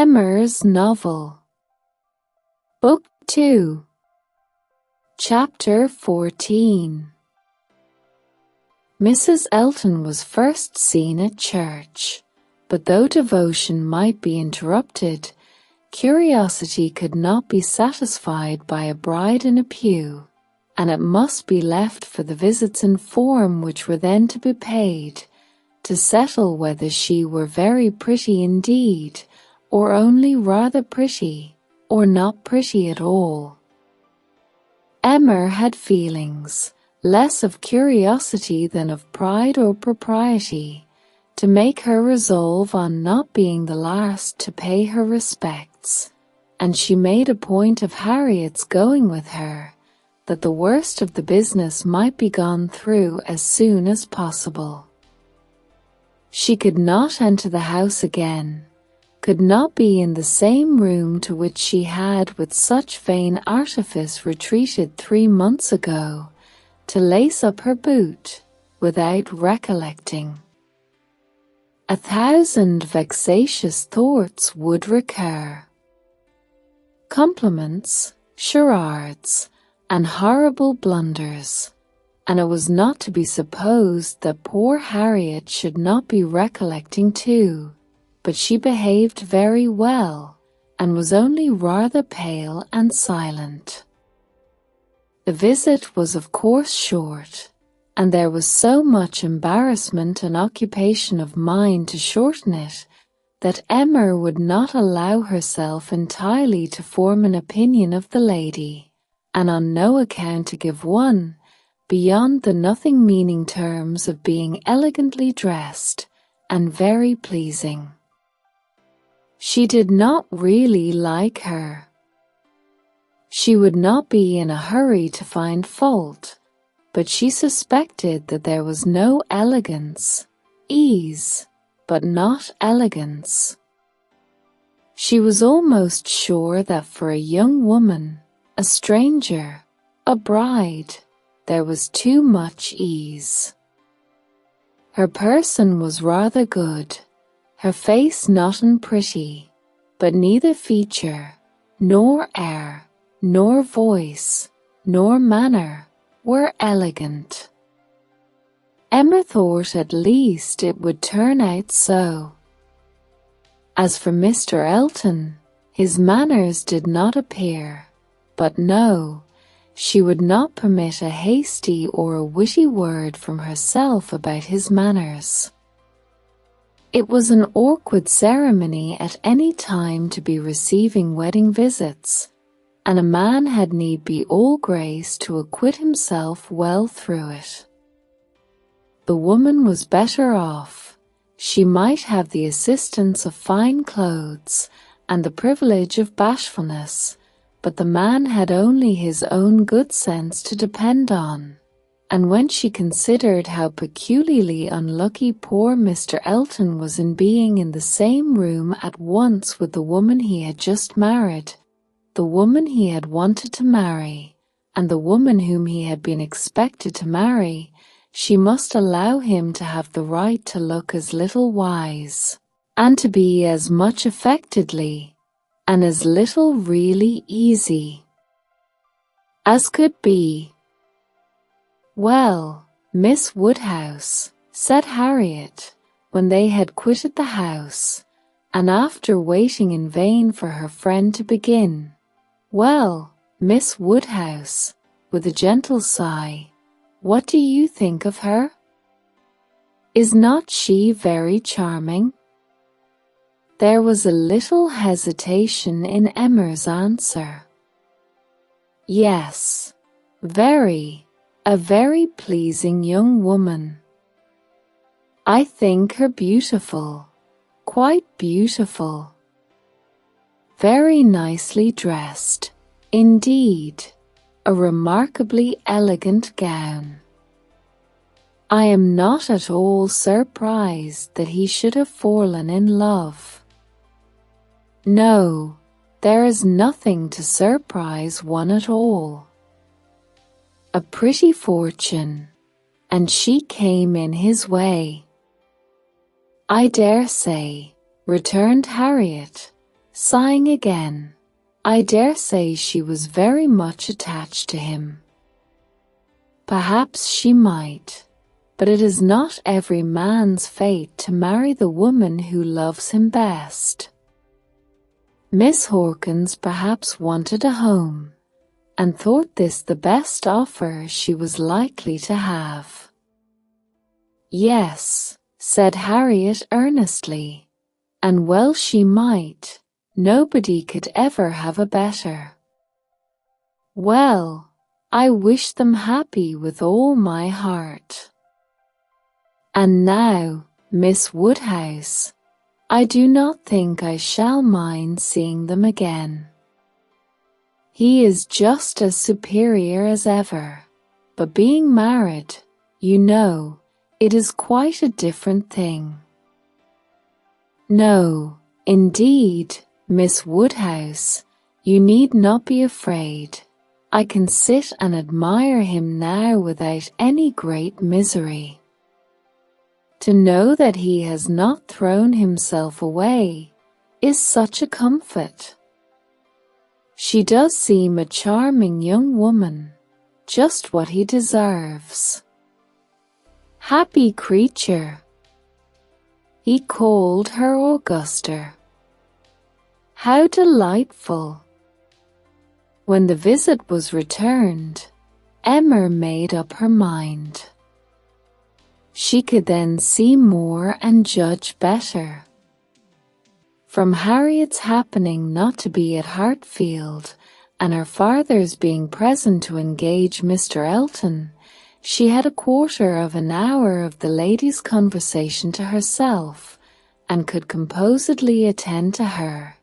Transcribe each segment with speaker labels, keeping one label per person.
Speaker 1: Emmer's novel. Book 2. Chapter 14. Mrs. Elton was first seen at church, but though devotion might be interrupted, curiosity could not be satisfied by a bride in a pew, and it must be left for the visits in form which were then to be paid, to settle whether she were very pretty indeed, or only rather pretty, or not pretty at all. Emmer had feelings, less of curiosity than of pride or propriety, to make her resolve on not being the last to pay her respects, and she made a point of Harriet's going with her, that the worst of the business might be gone through as soon as possible. She could not enter the house again, could not be in the same room to which she had with such vain artifice retreated 3 months ago, to lace up her boot, without recollecting. 1,000 vexatious thoughts would recur. Compliments, charades, and horrible blunders, and it was not to be supposed that poor Harriet should not be recollecting too, but she behaved very well, and was only rather pale and silent. The visit was of course short, and there was so much embarrassment and occupation of mind to shorten it, that Emmer would not allow herself entirely to form an opinion of the lady, and on no account to give one, beyond the nothing-meaning terms of being elegantly dressed, and very pleasing. She did not really like her. She would not be in a hurry to find fault, but she suspected that there was no elegance, ease, but not elegance. She was almost sure that for a young woman, a stranger, a bride, there was too much ease. Her person was rather good, her face not unpretty, but neither feature, nor air, nor voice, nor manner were elegant. Emma thought at least it would turn out so. As for Mr. Elton, his manners did not appear, but no, she would not permit a hasty or a witty word from herself about his manners. It was an awkward ceremony at any time to be receiving wedding visits, and a man had need be all grace to acquit himself well through it. The woman was better off. She might have the assistance of fine clothes, and the privilege of bashfulness, but the man had only his own good sense to depend on. And when she considered how peculiarly unlucky poor Mr. Elton was in being in the same room at once with the woman he had just married, the woman he had wanted to marry, and the woman whom he had been expected to marry, she must allow him to have the right to look as little wise, and to be as much affectedly, and as little really easy, as could be. "Well, Miss Woodhouse," said Harriet, when they had quitted the house, and after waiting in vain for her friend to begin, "well, Miss Woodhouse," with a gentle sigh, "what do you think of her? Is not she very charming?" There was a little hesitation in Emmer's answer. "Yes, very. A very pleasing young woman. I think her beautiful, quite beautiful. Very nicely dressed, indeed, a remarkably elegant gown. I am not at all surprised that he should have fallen in love. No, there is nothing to surprise one at all. A pretty fortune, and she came in his way." "I dare say," returned Harriet, sighing again. I dare say she was very much attached to him. Perhaps she might, but it is not every man's fate to marry the woman who loves him best. Miss Hawkins perhaps wanted a home, and thought this the best offer she was likely to have. Yes, said Harriet earnestly, and well she might. Nobody could ever have a better. Well, I wish them happy with all my heart. And now, Miss Woodhouse, I do not think I shall mind seeing them again. He is just as superior as ever, but being married, you know, it is quite a different thing. No, indeed, Miss Woodhouse, you need not be afraid. I can sit and admire him now without any great misery. To know that he has not thrown himself away is such a comfort. She does seem a charming young woman, just what he deserves. Happy creature! He called her Augusta. How delightful! When the visit was returned, Emma made up her mind. She could then see more and judge better. From Harriet's happening not to be at Hartfield, and her father's being present to engage Mr. Elton, she had a quarter of an hour of the lady's conversation to herself, and could composedly attend to her,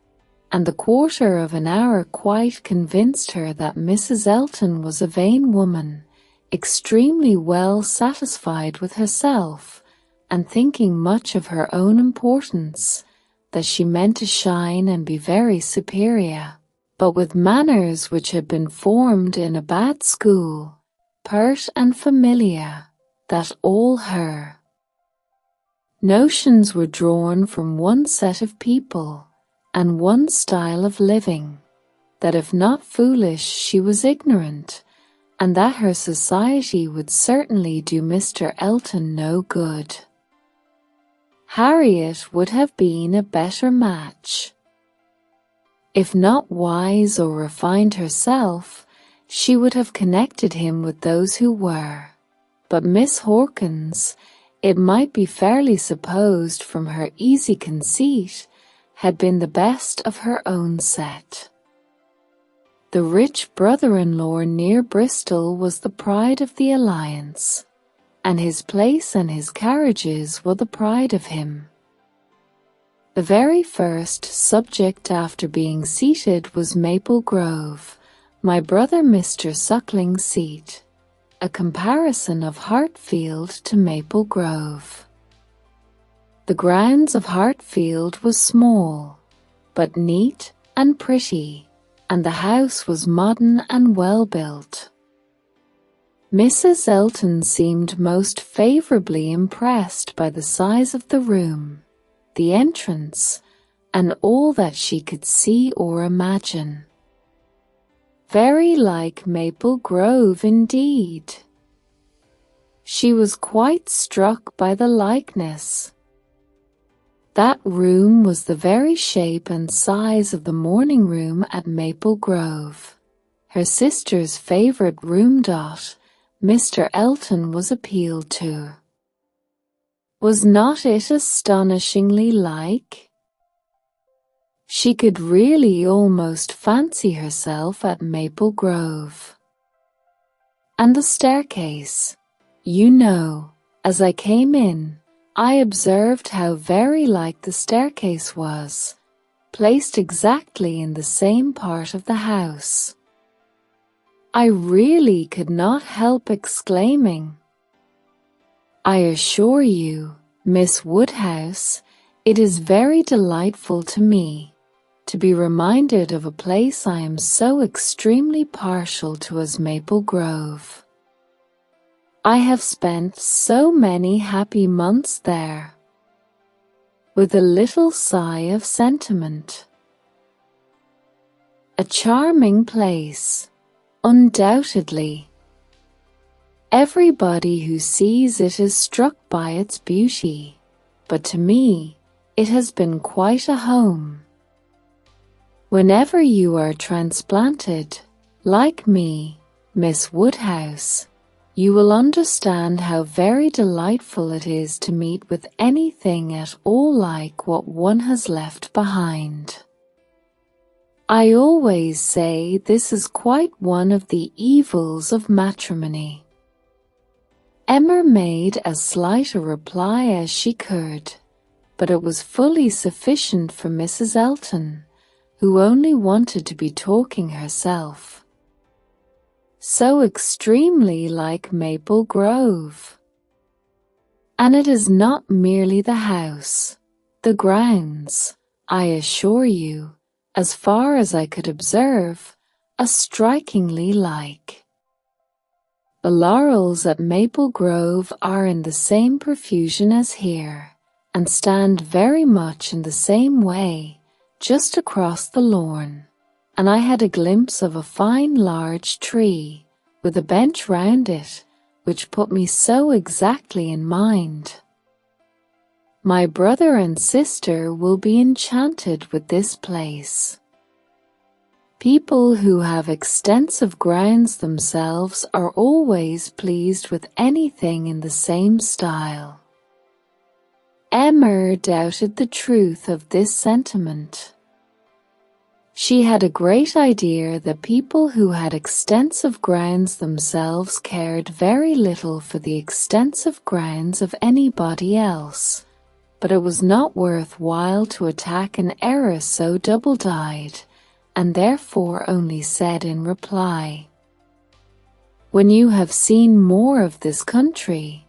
Speaker 1: and the quarter of an hour quite convinced her that Mrs. Elton was a vain woman, extremely well satisfied with herself, and thinking much of her own importance, that she meant to shine and be very superior, but with manners which had been formed in a bad school, pert and familiar, that all her notions were drawn from one set of people, and one style of living, that if not foolish she was ignorant, and that her society would certainly do Mr. Elton no good. Harriet would have been a better match. If not wise or refined herself, she would have connected him with those who were, but Miss Hawkins, it might be fairly supposed from her easy conceit, had been the best of her own set. The rich brother-in-law near Bristol was the pride of the alliance, and his place and his carriages were the pride of him. The very first subject after being seated was Maple Grove, my brother Mr. Suckling's seat, a comparison of Hartfield to Maple Grove. The grounds of Hartfield was small, but neat and pretty, and the house was modern and well built. Mrs. Elton seemed most favourably impressed by the size of the room, the entrance, and all that she could see or imagine. Very like Maple Grove indeed. She was quite struck by the likeness. That room was the very shape and size of the morning room at Maple Grove, her sister's favourite room. Mr. Elton was appealed to. Was not it astonishingly like? She could really almost fancy herself at Maple Grove. And the staircase, you know, as I came in, I observed how very like the staircase was, placed exactly in the same part of the house. I really could not help exclaiming, I assure you, Miss Woodhouse, it is very delightful to me to be reminded of a place I am so extremely partial to as Maple Grove. I have spent so many happy months there. With a little sigh of sentiment, A charming place, undoubtedly. Everybody who sees it is struck by its beauty, but to me, it has been quite a home. Whenever you are transplanted, like me, Miss Woodhouse, you will understand how very delightful it is to meet with anything at all like what one has left behind. I always say this is quite one of the evils of matrimony. Emma made as slight a reply as she could, but it was fully sufficient for Mrs. Elton, who only wanted to be talking herself. So extremely like Maple Grove. And it is not merely the house, the grounds, I assure you, as far as I could observe, are strikingly like. The laurels at Maple Grove are in the same profusion as here, and stand very much in the same way, just across the lawn, and I had a glimpse of a fine large tree, with a bench round it, which put me so exactly in mind. My brother and sister will be enchanted with this place. People who have extensive grounds themselves are always pleased with anything in the same style. Emma doubted the truth of this sentiment. She had a great idea that people who had extensive grounds themselves cared very little for the extensive grounds of anybody else, but it was not worth while to attack an error so double-dyed, and therefore only said in reply, "When you have seen more of this country,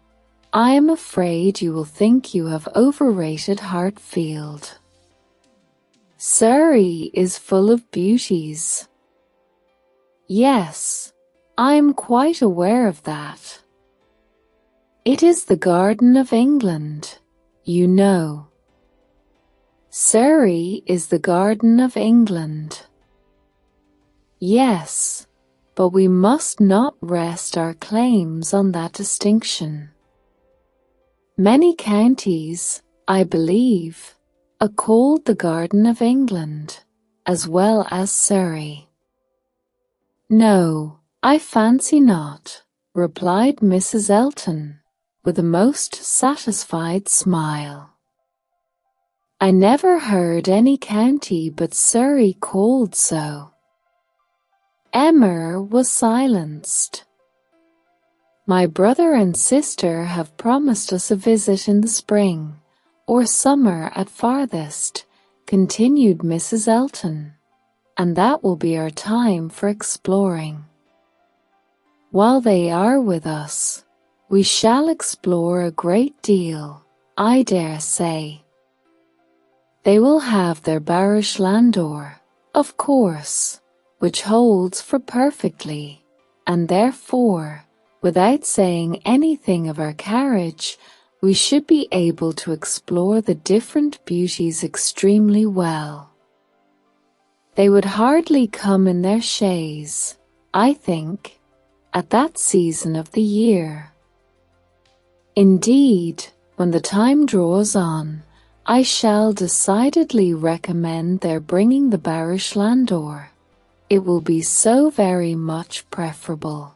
Speaker 1: I am afraid you will think you have overrated Hartfield. Surrey is full of beauties." "Yes, I am quite aware of that. It is the Garden of England, you know." "Surrey is the Garden of England." "Yes, but we must not rest our claims on that distinction. Many counties, I believe, are called the Garden of England, as well as Surrey." "No, I fancy not," replied Mrs. Elton, with a most satisfied smile. "I never heard any county but Surrey called so." Emma was silenced. "My brother and sister have promised us a visit in the spring, or summer at farthest," continued Mrs. Elton, "and that will be our time for exploring. While they are with us, we shall explore a great deal, I dare say. They will have their barouche landau, of course, which holds for perfectly, and therefore, without saying anything of our carriage, we should be able to explore the different beauties extremely well. They would hardly come in their chaise, I think, at that season of the year. Indeed, when the time draws on, I shall decidedly recommend their bringing the barouche landau. It will be so very much preferable.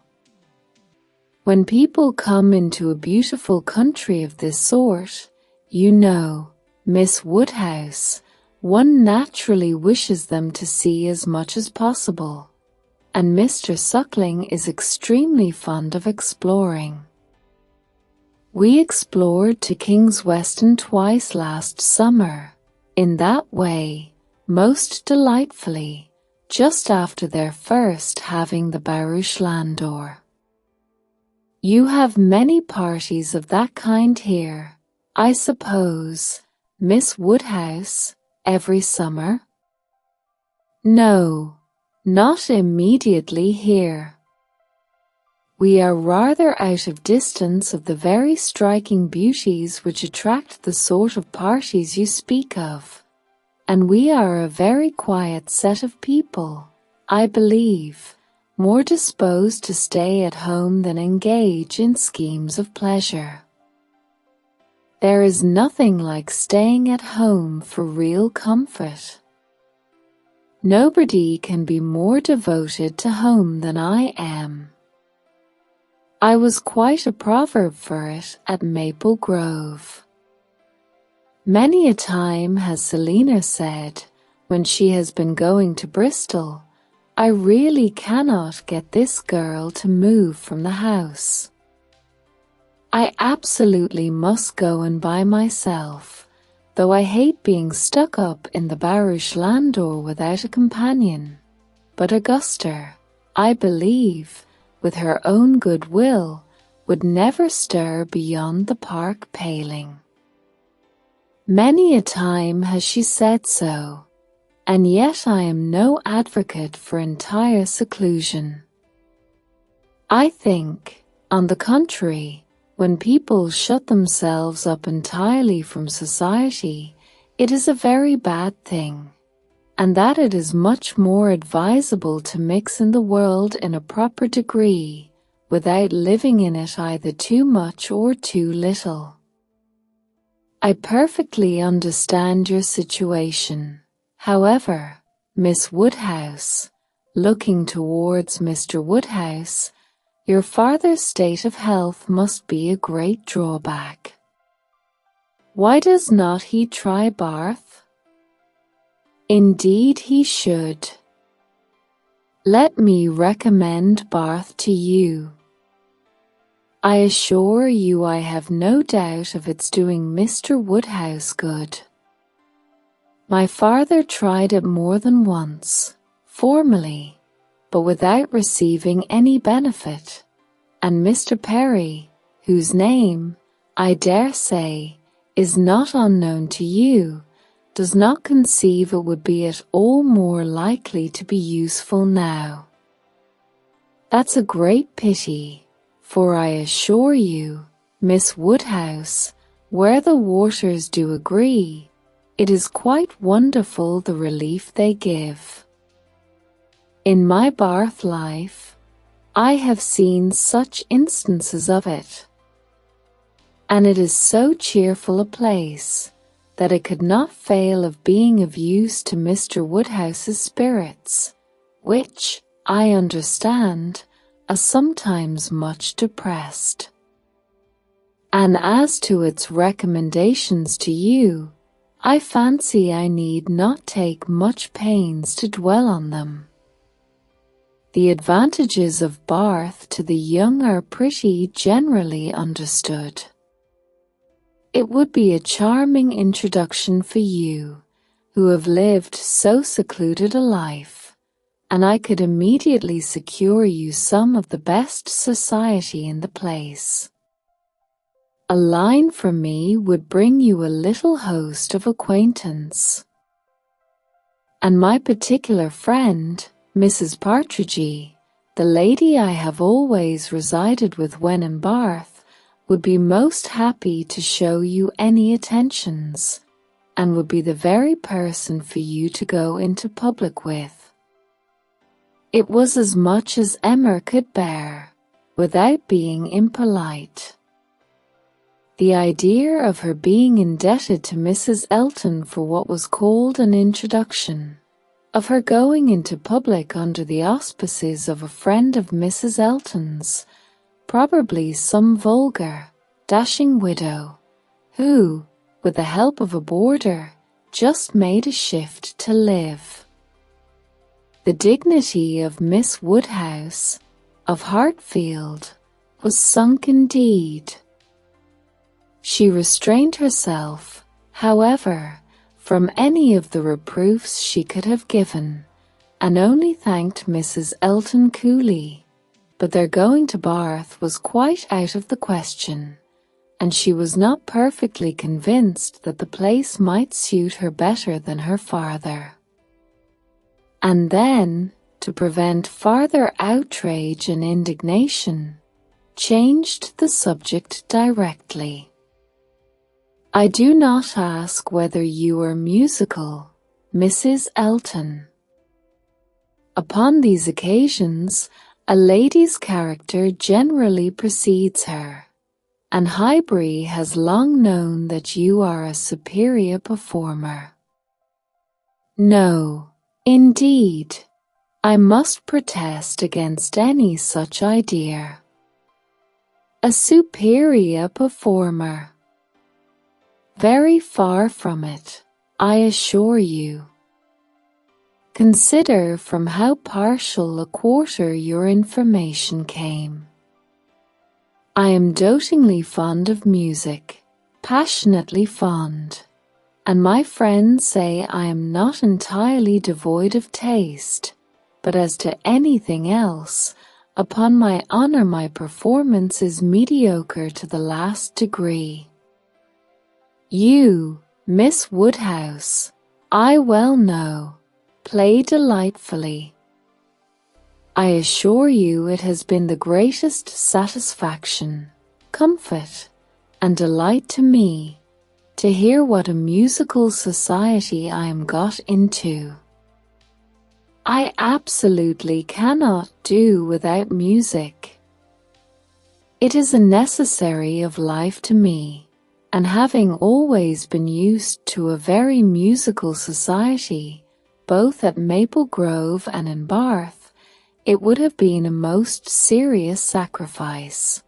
Speaker 1: When people come into a beautiful country of this sort, you know, Miss Woodhouse, one naturally wishes them to see as much as possible, and Mr. Suckling is extremely fond of exploring. We explored to King's Weston twice last summer, in that way, most delightfully, just after their first having the barouche landau. You have many parties of that kind here, I suppose, Miss Woodhouse, every summer?" "No, not immediately here. We are rather out of distance of the very striking beauties which attract the sort of parties you speak of, and we are a very quiet set of people, I believe, more disposed to stay at home than engage in schemes of pleasure. There is nothing like staying at home for real comfort. Nobody can be more devoted to home than I am. I was quite a proverb for it at Maple Grove. Many a time has Selina said, when she has been going to Bristol, I really cannot get this girl to move from the house. I absolutely must go and buy myself, though I hate being stuck up in the barouche landau without a companion. But Augusta, I believe, with her own good will, would never stir beyond the park paling. Many a time has she said so, and yet I am no advocate for entire seclusion. I think, on the contrary, when people shut themselves up entirely from society, it is a very bad thing, and that it is much more advisable to mix in the world in a proper degree, without living in it either too much or too little. I perfectly understand your situation, however, Miss Woodhouse, looking towards Mr. Woodhouse. Your father's state of health must be a great drawback. Why does not he try Bath? Indeed he should. Let me recommend Bath to you. I assure you I have no doubt of its doing Mr. Woodhouse good. My father tried it more than once, formerly, but without receiving any benefit, and Mr. Perry, whose name, I dare say, is not unknown to you, does not conceive it would be at all more likely to be useful now. That's a great pity. For I assure you, Miss Woodhouse, where the waters do agree, it is quite wonderful the relief they give. In my Bath life, I have seen such instances of it, and it is so cheerful a place, that it could not fail of being of use to Mr. Woodhouse's spirits, which, I understand, are sometimes much depressed. And as to its recommendations to you, I fancy I need not take much pains to dwell on them. The advantages of Bath to the young are pretty generally understood. It would be a charming introduction for you, who have lived so secluded a life, and I could immediately secure you some of the best society in the place. A line from me would bring you a little host of acquaintance. And my particular friend, Mrs. Partridge, the lady I have always resided with when in Bath, would be most happy to show you any attentions, and would be the very person for you to go into public with. It was as much as Emma could bear, without being impolite. The idea of her being indebted to Mrs. Elton for what was called an introduction, of her going into public under the auspices of a friend of Mrs. Elton's, probably some vulgar, dashing widow, who, with the help of a boarder, just made a shift to live. The dignity of Miss Woodhouse, of Hartfield, was sunk indeed. She restrained herself, however, from any of the reproofs she could have given, and only thanked Mrs. Elton coolly, but their going to Bath was quite out of the question, and she was not perfectly convinced that the place might suit her better than her father. And then, to prevent farther outrage and indignation, changed the subject directly. I do not ask whether you are musical, Mrs. Elton. Upon these occasions, a lady's character generally precedes her, and Highbury has long known that you are a superior performer. No, indeed, I must protest against any such idea. A superior performer. Very far from it, I assure you. Consider from how partial a quarter your information came. I am dotingly fond of music, passionately fond, and my friends say I am not entirely devoid of taste, but as to anything else, upon my honor my performance is mediocre to the last degree. You, Miss Woodhouse, I well know, play delightfully. I assure you it has been the greatest satisfaction, comfort, and delight to me to hear what a musical society I am got into. I absolutely cannot do without music. It is a necessary of life to me, and having always been used to a very musical society, both at Maple Grove and in Bath, it would have been a most serious sacrifice.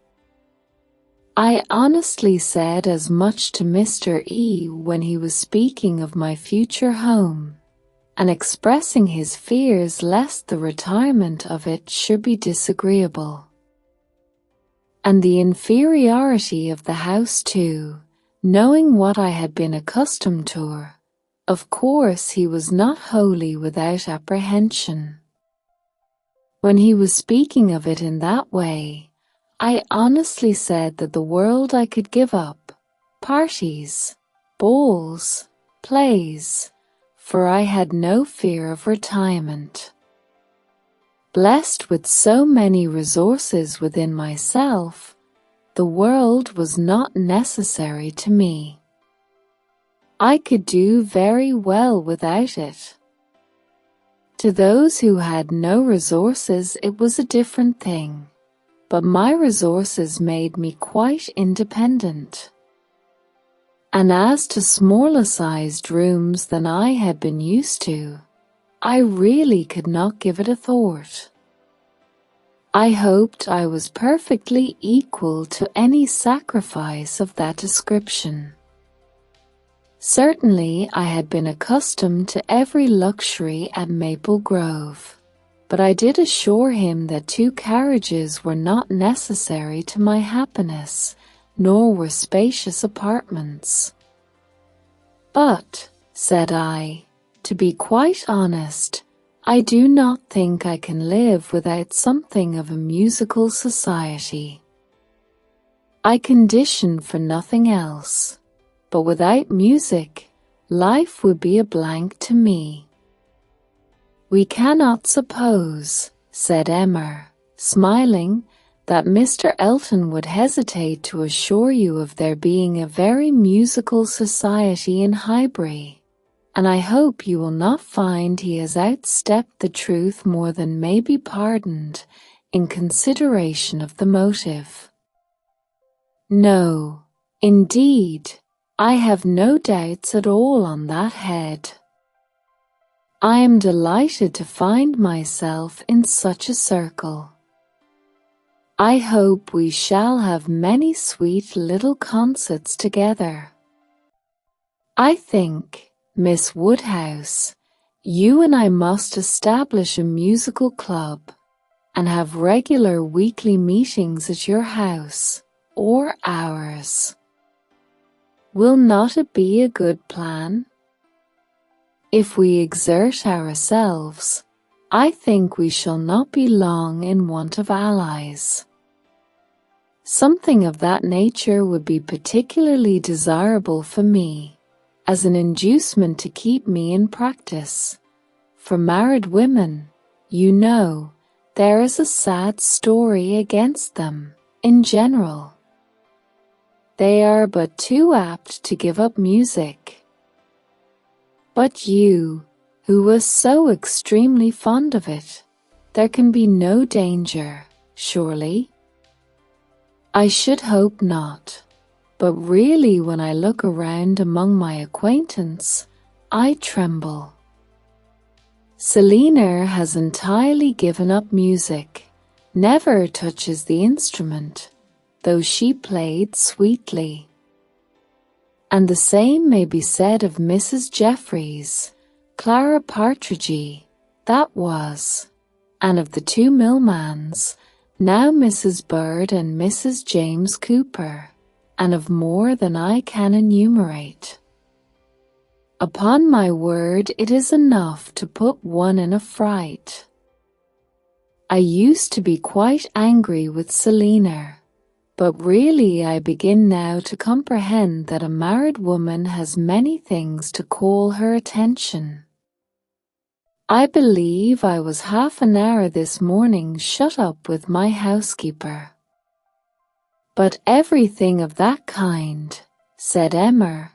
Speaker 1: I honestly said as much to Mr. E. when he was speaking of my future home, and expressing his fears lest the retirement of it should be disagreeable. And the inferiority of the house too, knowing what I had been accustomed to, of course he was not wholly without apprehension. When he was speaking of it in that way, I honestly said that the world I could give up, parties, balls, plays, for I had no fear of retirement. Blessed with so many resources within myself, the world was not necessary to me. I could do very well without it. To those who had no resources it was a different thing, but my resources made me quite independent. And as to smaller-sized rooms than I had been used to, I really could not give it a thought. I hoped I was perfectly equal to any sacrifice of that description. Certainly I had been accustomed to every luxury at Maple Grove, but I did assure him that 2 carriages were not necessary to my happiness, nor were spacious apartments. But, said I, to be quite honest, I do not think I can live without something of a musical society. I condition for nothing else, but without music, life would be a blank to me. We cannot suppose, said Emma, smiling, that Mr. Elton would hesitate to assure you of there being a very musical society in Highbury, and I hope you will not find he has outstepped the truth more than may be pardoned in consideration of the motive. No, indeed, I have no doubts at all on that head. I am delighted to find myself in such a circle. I hope we shall have many sweet little concerts together. I think, Miss Woodhouse, you and I must establish a musical club, and have regular weekly meetings at your house, or ours. Will not it be a good plan? If we exert ourselves, I think we shall not be long in want of allies. Something of that nature would be particularly desirable for me, as an inducement to keep me in practice. For married women, you know, there is a sad story against them, in general. They are but too apt to give up music. But you, who was so extremely fond of it. There can be no danger, surely? I should hope not. But really, when I look around among my acquaintance, I tremble. Selina has entirely given up music, never touches the instrument, though she played sweetly. And the same may be said of Mrs. Jeffreys, Clara Partridge, that was, and of the two Millmans, now Mrs. Bird and Mrs. James Cooper, and of more than I can enumerate. Upon my word, it is enough to put one in a fright. I used to be quite angry with Selina, but really I begin now to comprehend that a married woman has many things to call her attention. I believe I was half an hour this morning shut up with my housekeeper. But everything of that kind, said Emma,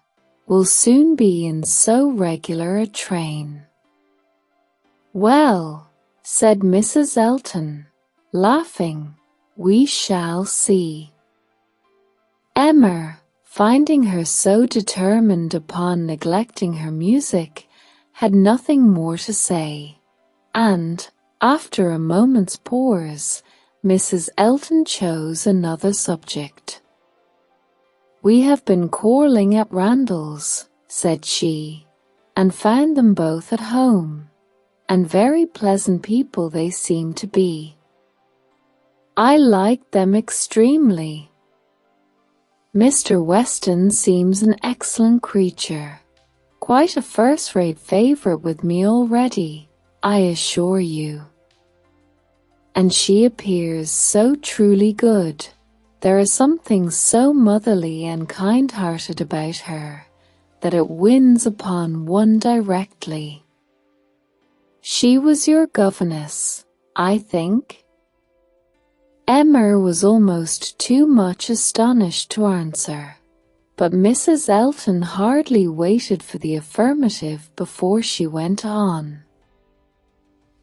Speaker 1: will soon be in so regular a train. Well, said Mrs. Elton, laughing, we shall see. Emma, finding her so determined upon neglecting her music, had nothing more to say, and, after a moment's pause, Mrs. Elton chose another subject. We have been calling at Randalls, said she, and found them both at home, and very pleasant people they seem to be. I like them extremely. Mr. Weston seems an excellent creature, quite a first-rate favourite with me already, I assure you. And she appears so truly good. There is something so motherly and kind-hearted about her, that it wins upon one directly. She was your governess, I think? Emma was almost too much astonished to answer, but Mrs. Elton hardly waited for the affirmative before she went on.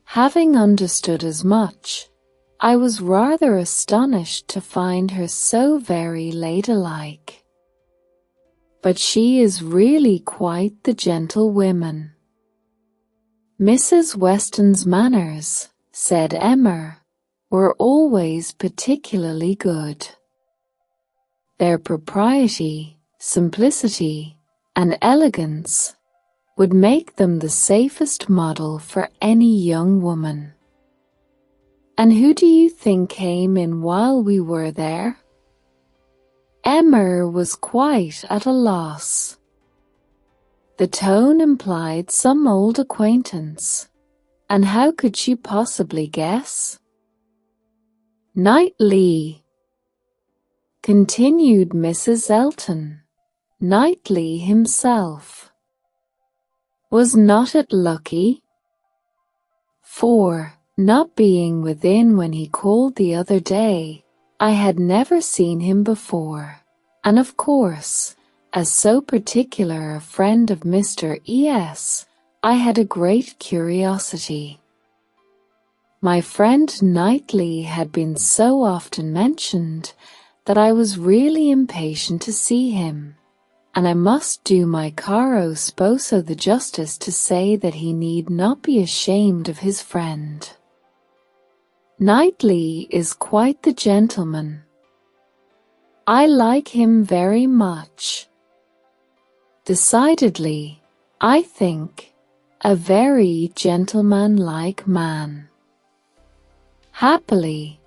Speaker 1: Having understood as much, I was rather astonished to find her so very ladylike. But she is really quite the gentlewoman. Mrs. Weston's manners, said Emma, were always particularly good. Their propriety, simplicity, and elegance would make them the safest model for any young woman. And who do you think came in while we were there? Emma was quite at a loss. The tone implied some old acquaintance, and how could she possibly guess? Knightley, continued Mrs. Elton, Knightley himself. Was not it lucky? For, not being within when he called the other day, I had never seen him before, and of course, as so particular a friend of Mr. E.S., I had a great curiosity. My friend Knightley had been so often mentioned that I was really impatient to see him, and I must do my caro sposo the justice to say that he need not be ashamed of his friend. Knightley is quite the gentleman. I like him very much. Decidedly, I think, a very gentlemanlike man. Happily,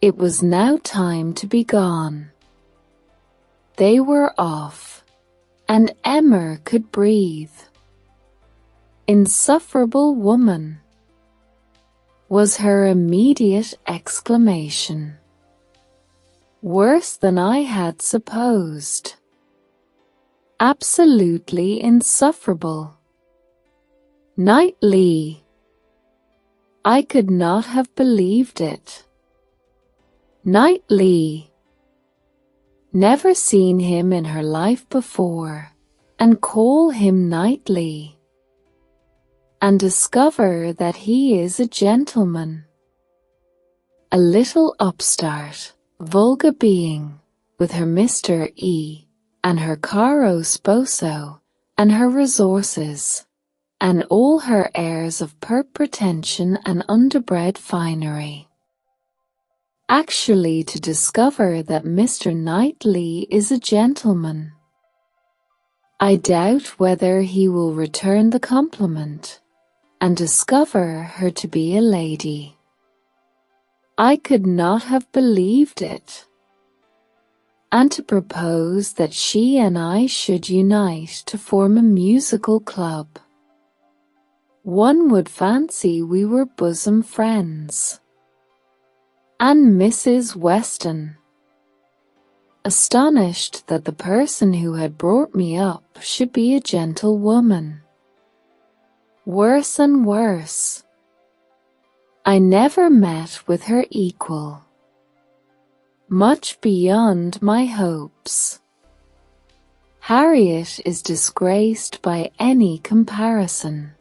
Speaker 1: it was now time to be gone. They were off, and Emma could breathe. Insufferable woman, was her immediate exclamation. Worse than I had supposed. Absolutely insufferable. Knightley. I could not have believed it. Knightley. Never seen him in her life before, and call him Knightley. and discover that he is a gentleman. A little upstart, vulgar being, with her Mr. E, and her caro sposo, and her resources, and all her airs of pert pretension and underbred finery. Actually to discover that Mr. Knightley is a gentleman. I doubt whether he will return the compliment, and discover her to be a lady. I could not have believed it. And to propose that she and I should unite to form a musical club. One would fancy we were bosom friends. And Mrs. Weston, astonished that the person who had brought me up should be a gentlewoman. Worse and worse. I never met with her equal. Much beyond my hopes. Harriet is disgraced by any comparison.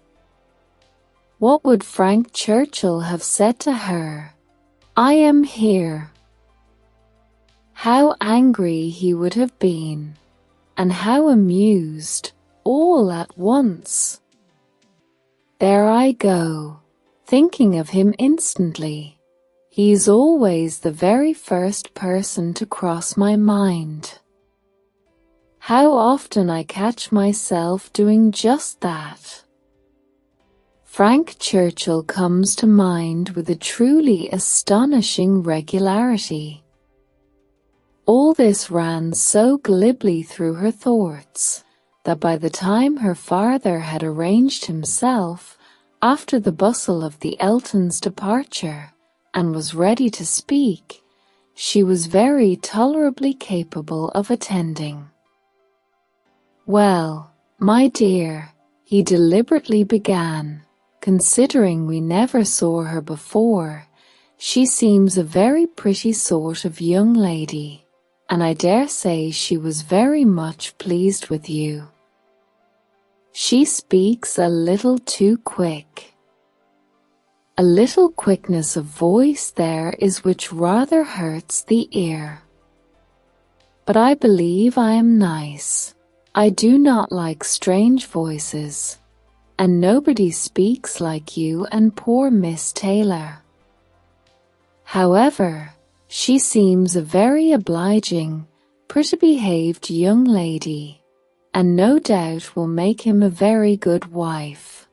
Speaker 1: What would Frank Churchill have said to her? I am here. How angry he would have been, and how amused, all at once. There I go, thinking of him instantly. He's always the very first person to cross my mind. How often I catch myself doing just that. Frank Churchill comes to mind with a truly astonishing regularity. All this ran so glibly through her thoughts, that by the time her father had arranged himself, after the bustle of the Eltons' departure, and was ready to speak, she was very tolerably capable of attending. Well, my dear, he deliberately began, considering we never saw her before, she seems a very pretty sort of young lady, and I dare say she was very much pleased with you. She speaks a little too quick. A little quickness of voice there is which rather hurts the ear. But I believe I am nice. I do not like strange voices, and nobody speaks like you and poor Miss Taylor. However, she seems a very obliging, pretty-behaved young lady, and no doubt will make him a very good wife.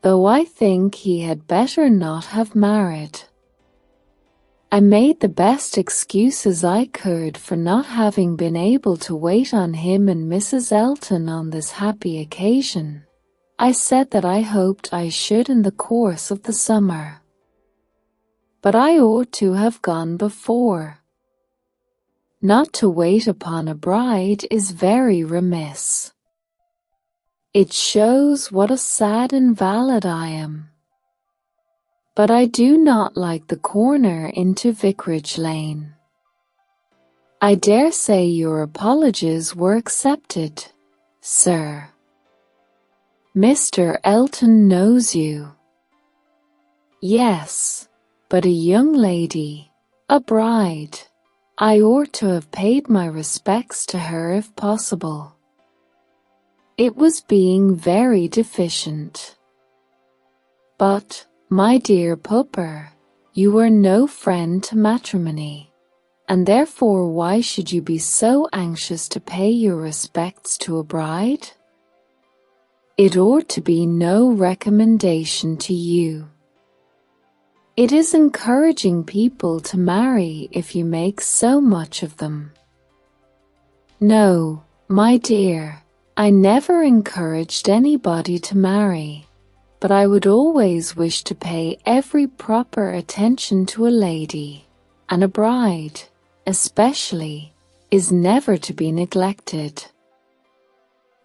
Speaker 1: Though I think he had better not have married. I made the best excuses I could for not having been able to wait on him and Mrs. Elton on this happy occasion. I said that I hoped I should in the course of the summer. But I ought to have gone before. Not to wait upon a bride is very remiss. It shows what a sad invalid I am. But I do not like the corner into Vicarage Lane. I dare say your apologies were accepted, sir. Mr. Elton knows you. Yes, but a young lady, a bride. I ought to have paid my respects to her if possible. It was being very deficient. But, my dear Pupper, you are no friend to matrimony, and therefore why should you be so anxious to pay your respects to a bride? It ought to be no recommendation to you. It is encouraging people to marry if you make so much of them. No, my dear, I never encouraged anybody to marry, but I would always wish to pay every proper attention to a lady, and a bride, especially, is never to be neglected.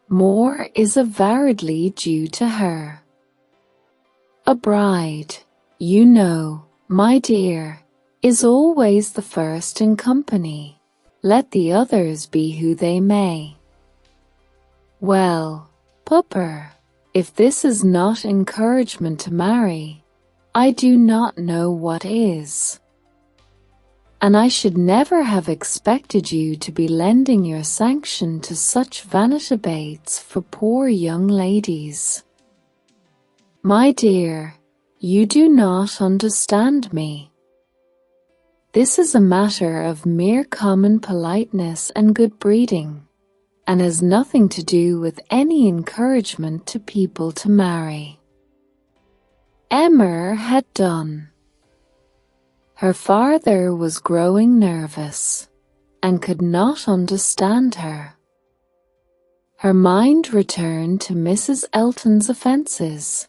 Speaker 1: More is avowedly due to her. A bride, you know, my dear, is always the first in company, let the others be who they may. Well, Pupper, If this is not encouragement to marry, I do not know what is. And I should never have expected you to be lending your sanction to such vanities for poor young ladies. My dear, you do not understand me. This is a matter of mere common politeness and good breeding, and has nothing to do with any encouragement to people to marry. Emma had done. Her father was growing nervous, and could not understand her. Her mind returned to Mrs. Elton's offences,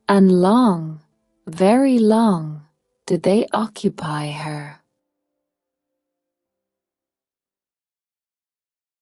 Speaker 1: and long, very long, did they occupy her.